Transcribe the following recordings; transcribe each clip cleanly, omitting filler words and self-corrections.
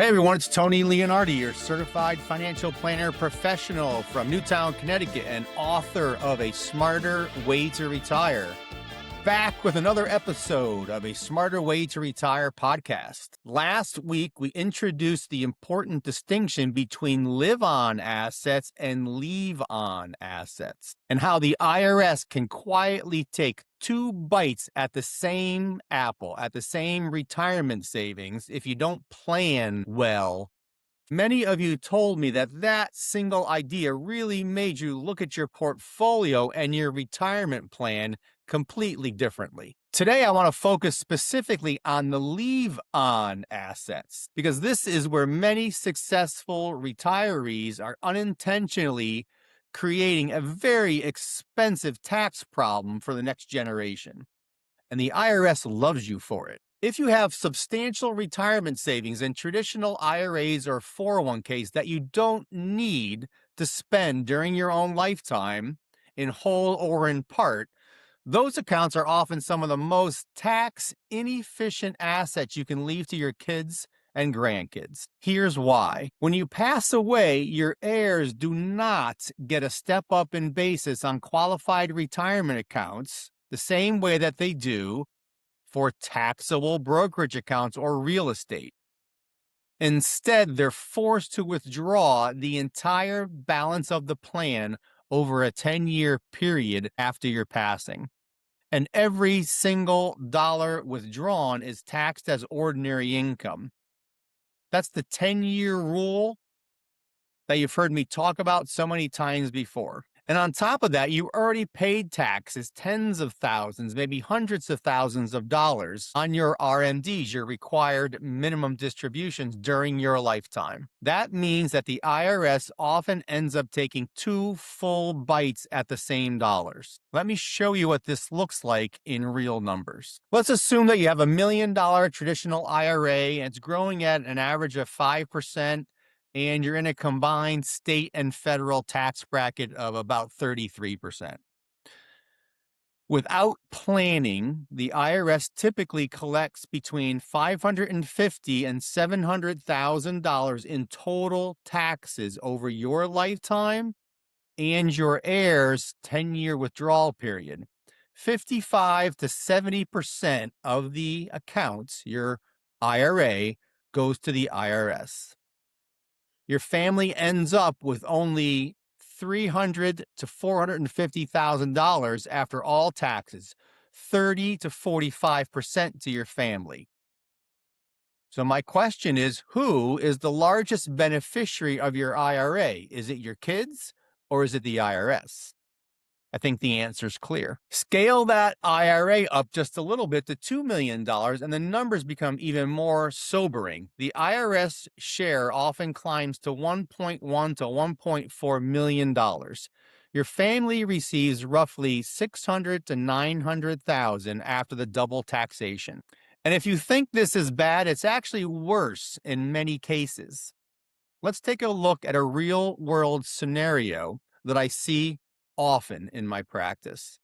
Hey everyone, it's Tony Leonardi, your certified financial planner professional from Newtown, Connecticut, and author of A Smarter Way to Retire. Back with another episode of A Smarter Way to Retire podcast. Last week, we introduced the important distinction between live-on assets and leave-on assets, and how the IRS can quietly take two bites at the same apple, at the same retirement savings, if you don't plan well. Many of you told me that single idea really made you look at your portfolio and your retirement plan completely differently. Today, I want to focus specifically on the leave-on assets, because this is where many successful retirees are unintentionally creating a very expensive tax problem for the next generation. And the IRS loves you for it. If you have substantial retirement savings in traditional IRAs or 401ks that you don't need to spend during your own lifetime, in whole or in part, those accounts are often some of the most tax-inefficient assets you can leave to your kids and grandkids. Here's why. When you pass away, your heirs do not get a step up in basis on qualified retirement accounts the same way that they do for taxable brokerage accounts or real estate. Instead, they're forced to withdraw the entire balance of the plan over a 10-year period after your passing. And every single dollar withdrawn is taxed as ordinary income. That's the 10-year rule that you've heard me talk about so many times before. And on top of that, you already paid taxes, tens of thousands, maybe hundreds of thousands of dollars on your RMDs, your required minimum distributions during your lifetime. That means that the IRS often ends up taking two full bites at the same dollars. Let me show you what this looks like in real numbers. Let's assume that you have $1 million traditional IRA and it's growing at an average of 5%. And you're in a combined state and federal tax bracket of about 33%. Without planning, the IRS typically collects between $550,000 and $700,000 in total taxes over your lifetime and your heirs' 10-year withdrawal period. 55 to 70% of the accounts, your IRA, goes to the IRS. Your family ends up with only $300,000 to $450,000 after all taxes, 30 to 45% to your family. So my question is, who is the largest beneficiary of your IRA? Is it your kids or is it the IRS? I think the answer is clear. Scale that IRA up just a little bit to $2 million, and the numbers become even more sobering. The IRS share often climbs to $1.1 to $1.4 million. Your family receives roughly $600,000 to $900,000 after the double taxation. And if you think this is bad, it's actually worse in many cases. Let's take a look at a real-world scenario that I see often in my practice.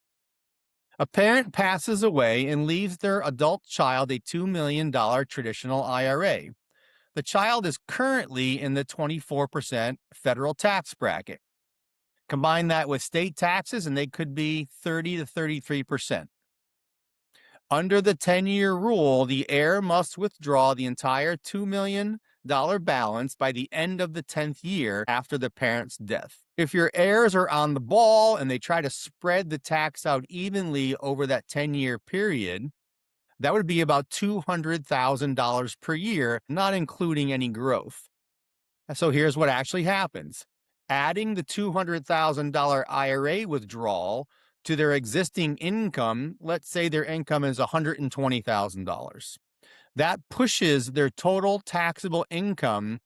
A parent passes away and leaves their adult child a $2 million traditional IRA. The child is currently in the 24% federal tax bracket. Combine that with state taxes and they could be 30 to 33%. Under the 10-year rule, the heir must withdraw the entire $2 million balance by the end of the 10th year after the parent's death. If your heirs are on the ball and they try to spread the tax out evenly over that 10-year period, that would be about $200,000 per year, not including any growth. So here's what actually happens. Adding the $200,000 IRA withdrawal to their existing income, let's say their income is $120,000. That pushes their total taxable income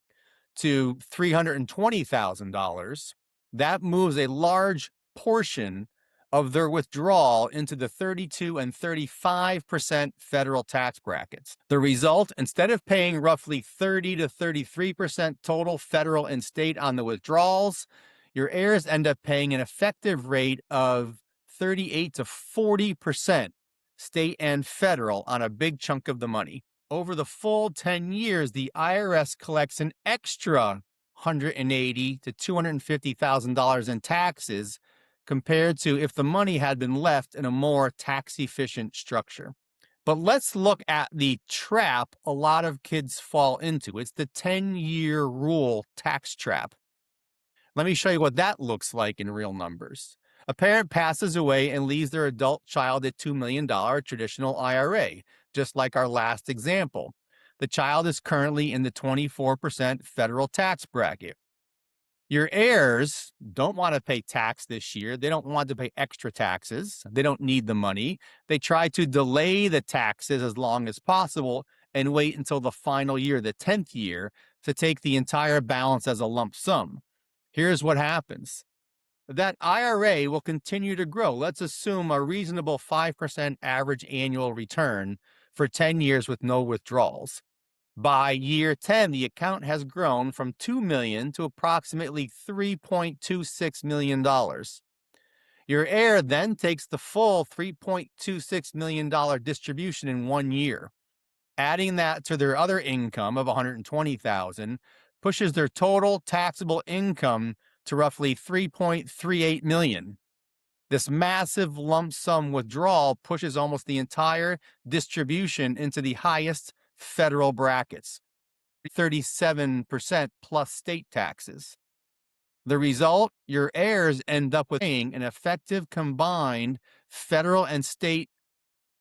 to $320,000. That moves a large portion of their withdrawal into the 32 and 35% federal tax brackets. The result, instead of paying roughly 30 to 33% total federal and state on the withdrawals, your heirs end up paying an effective rate of 38 to 40% state and federal on a big chunk of the money. Over the full 10 years, the IRS collects an extra $180,000 to $250,000 in taxes compared to if the money had been left in a more tax efficient structure. But let's look at the trap a lot of kids fall into. It's the 10-year rule tax trap. Let me show you what that looks like in real numbers. A parent passes away and leaves their adult child a $2 million traditional IRA, just like our last example. The child is currently in the 24% federal tax bracket. Your heirs don't want to pay tax this year. They don't want to pay extra taxes. They don't need the money. They try to delay the taxes as long as possible and wait until the final year, the 10th year, to take the entire balance as a lump sum. Here's what happens. That IRA will continue to grow. Let's assume a reasonable 5% average annual return for 10 years with no withdrawals. By year 10, the account has grown from $2 million to approximately $3.26 million. Your heir then takes the full $3.26 million distribution in 1 year. Adding that to their other income of $120,000 pushes their total taxable income to roughly $3.38 million. This massive lump sum withdrawal pushes almost the entire distribution into the highest federal brackets, 37% plus state taxes. The result, your heirs end up with paying an effective combined federal and state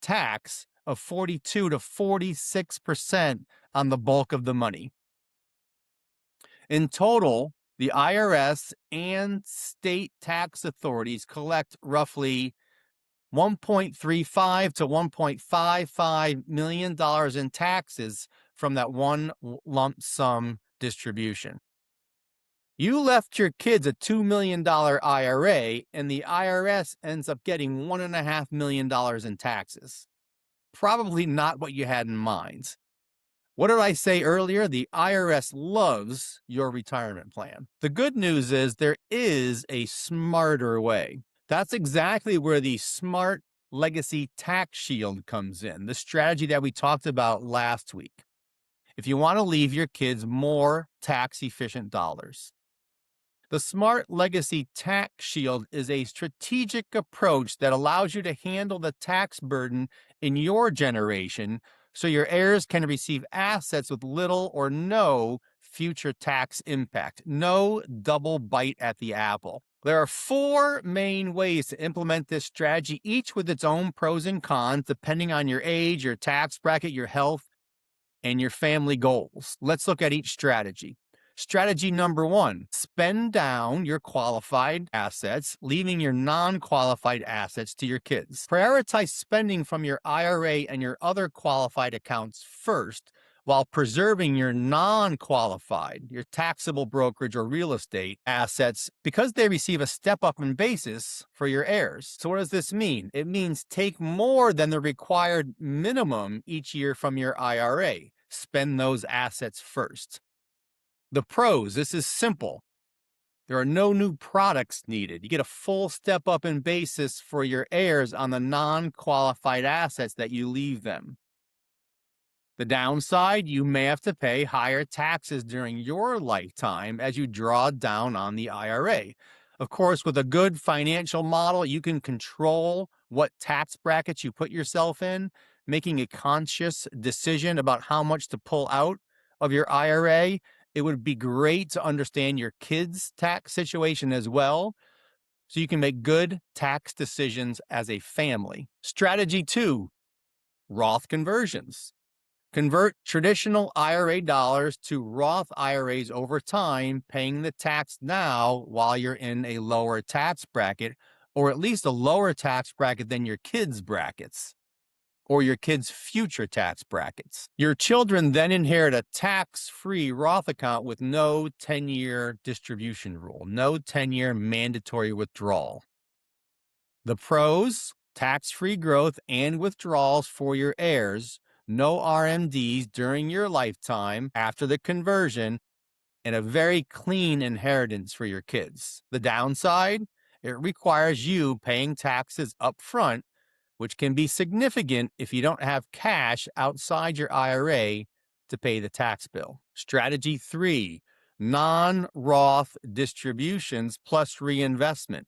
tax of 42 to 46% on the bulk of the money. In total, the IRS and state tax authorities collect roughly $1.35 to $1.55 million in taxes from that one lump sum distribution. You left your kids a $2 million IRA, and the IRS ends up getting $1.5 million in taxes. Probably not what you had in mind. What did I say earlier? The IRS loves your retirement plan. The good news is there is a smarter way. That's exactly where the Smart Legacy Tax Shield comes in, the strategy that we talked about last week. If you want to leave your kids more tax-efficient dollars. The Smart Legacy Tax Shield is a strategic approach that allows you to handle the tax burden in your generation so your heirs can receive assets with little or no future tax impact. No double bite at the apple. There are 4 main ways to implement this strategy, each with its own pros and cons, depending on your age, your tax bracket, your health, and your family goals. Let's look at each strategy. Strategy number 1, spend down your qualified assets, leaving your non-qualified assets to your kids. Prioritize spending from your IRA and your other qualified accounts first, while preserving your non-qualified, your taxable brokerage or real estate assets, because they receive a step up in basis for your heirs. So what does this mean? It means take more than the required minimum each year from your IRA. Spend those assets first. The pros, this is simple. There are no new products needed. You get a full step up in basis for your heirs on the non-qualified assets that you leave them. The downside, you may have to pay higher taxes during your lifetime as you draw down on the IRA. Of course, with a good financial model, you can control what tax brackets you put yourself in, making a conscious decision about how much to pull out of your IRA. It would be great to understand your kids' tax situation as well, so you can make good tax decisions as a family. Strategy 2, Roth conversions. Convert traditional IRA dollars to Roth IRAs over time, paying the tax now while you're in a lower tax bracket, or at least a lower tax bracket than your kids' brackets, or your kids' future tax brackets. Your children then inherit a tax-free Roth account with no 10-year distribution rule, no 10-year mandatory withdrawal. The pros, tax-free growth and withdrawals for your heirs, no RMDs during your lifetime after the conversion, and a very clean inheritance for your kids. The downside, it requires you paying taxes up front, which can be significant if you don't have cash outside your IRA to pay the tax bill. Strategy 3, non-Roth distributions plus reinvestment.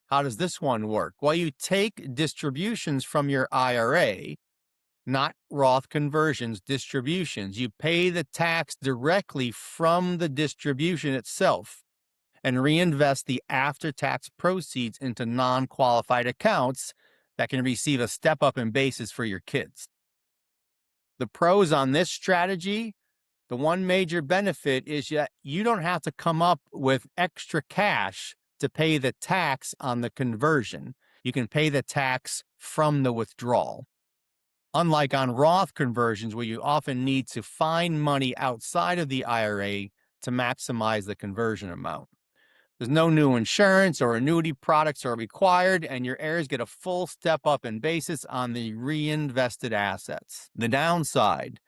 How does this one work? Well, you take distributions from your IRA, not Roth conversions, distributions. You pay the tax directly from the distribution itself and reinvest the after-tax proceeds into non-qualified accounts that can receive a step up in basis for your kids. The pros on this strategy, the one major benefit is that you don't have to come up with extra cash to pay the tax on the conversion. You can pay the tax from the withdrawal. Unlike on Roth conversions, where you often need to find money outside of the IRA to maximize the conversion amount. There's no new insurance or annuity products are required, and your heirs get a full step up in basis on the reinvested assets. The downside,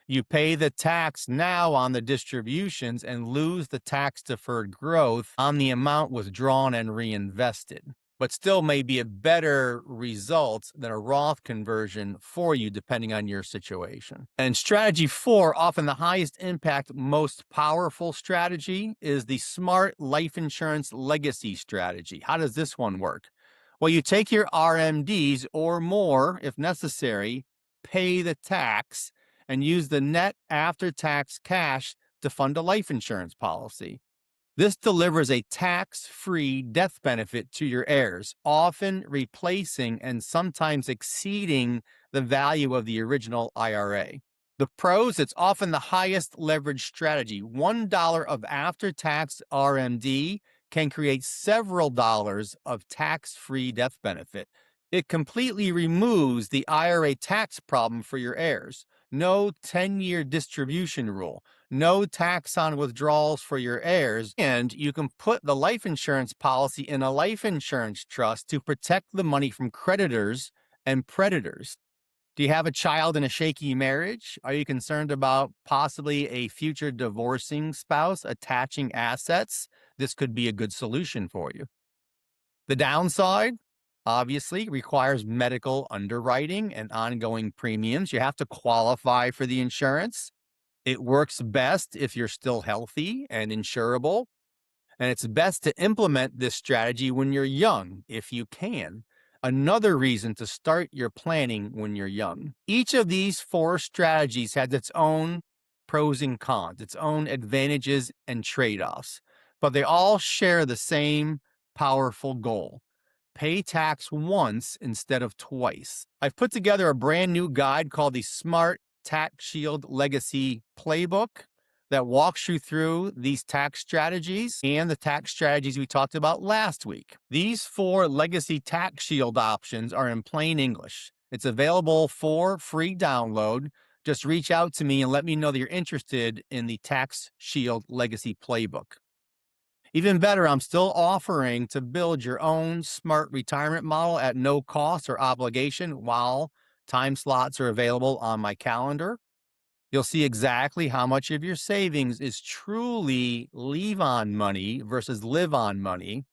you pay the tax now on the distributions and lose the tax-deferred growth on the amount withdrawn and reinvested, but still may be a better result than a Roth conversion for you, depending on your situation. And strategy 4, often the highest impact, most powerful strategy, is the smart life insurance legacy strategy. How does this one work? Well, you take your RMDs or more, if necessary, pay the tax, and use the net after-tax cash to fund a life insurance policy. This delivers a tax-free death benefit to your heirs, often replacing and sometimes exceeding the value of the original IRA. The pros, it's often the highest leverage strategy. $1 of after-tax RMD can create several dollars of tax-free death benefit. It completely removes the IRA tax problem for your heirs. No 10-year distribution rule, no tax on withdrawals for your heirs, and you can put the life insurance policy in a life insurance trust to protect the money from creditors and predators. Do you have a child in a shaky marriage? Are you concerned about possibly a future divorcing spouse attaching assets? This could be a good solution for you. The downside, obviously, requires medical underwriting and ongoing premiums. You have to qualify for the insurance. It works best if you're still healthy and insurable. And it's best to implement this strategy when you're young, if you can. Another reason to start your planning when you're young. Each of these 4 strategies has its own pros and cons, its own advantages and trade-offs, but they all share the same powerful goal. Pay tax once instead of twice. I've put together a brand new guide called the Smart Tax Shield Legacy Playbook that walks you through these tax strategies and the tax strategies we talked about last week. These 4 legacy tax shield options are in plain English. It's available for free download. Just reach out to me and let me know that you're interested in the Tax Shield Legacy Playbook. Even better, I'm still offering to build your own smart retirement model at no cost or obligation while time slots are available on my calendar. You'll see exactly how much of your savings is truly leave-on money versus live-on money,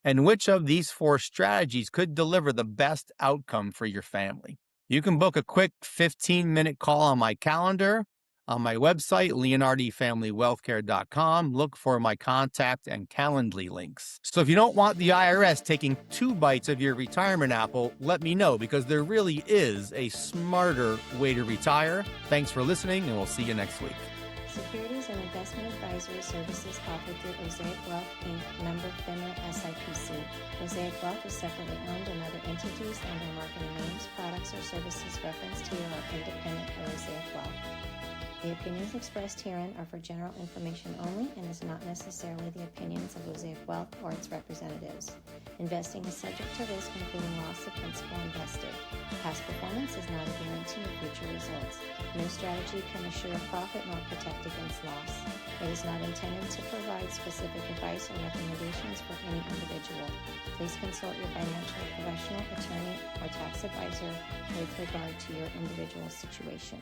and which of these 4 strategies could deliver the best outcome for your family. You can book a quick 15-minute call on my calendar. On my website, leonardifamilywealthcare.com, look for my contact and Calendly links. So if you don't want the IRS taking 2 bites of your retirement apple, let me know, because there really is a smarter way to retire. Thanks for listening, and we'll see you next week. Securities and investment advisory services offered through Mosaic Wealth, Inc., member FINRA SIPC. Mosaic Wealth is separately owned, and other entities and their marketing names, products, or services referenced here are independent of Mosaic Wealth. The opinions expressed herein are for general information only and is not necessarily the opinions of Mosaic Wealth or its representatives. Investing is subject to risk, including loss of principal invested. Past performance is not a guarantee of future results. No strategy can assure profit nor protect against loss. It is not intended to provide specific advice or recommendations for any individual. Please consult your financial professional, attorney, or tax advisor with regard to your individual situation.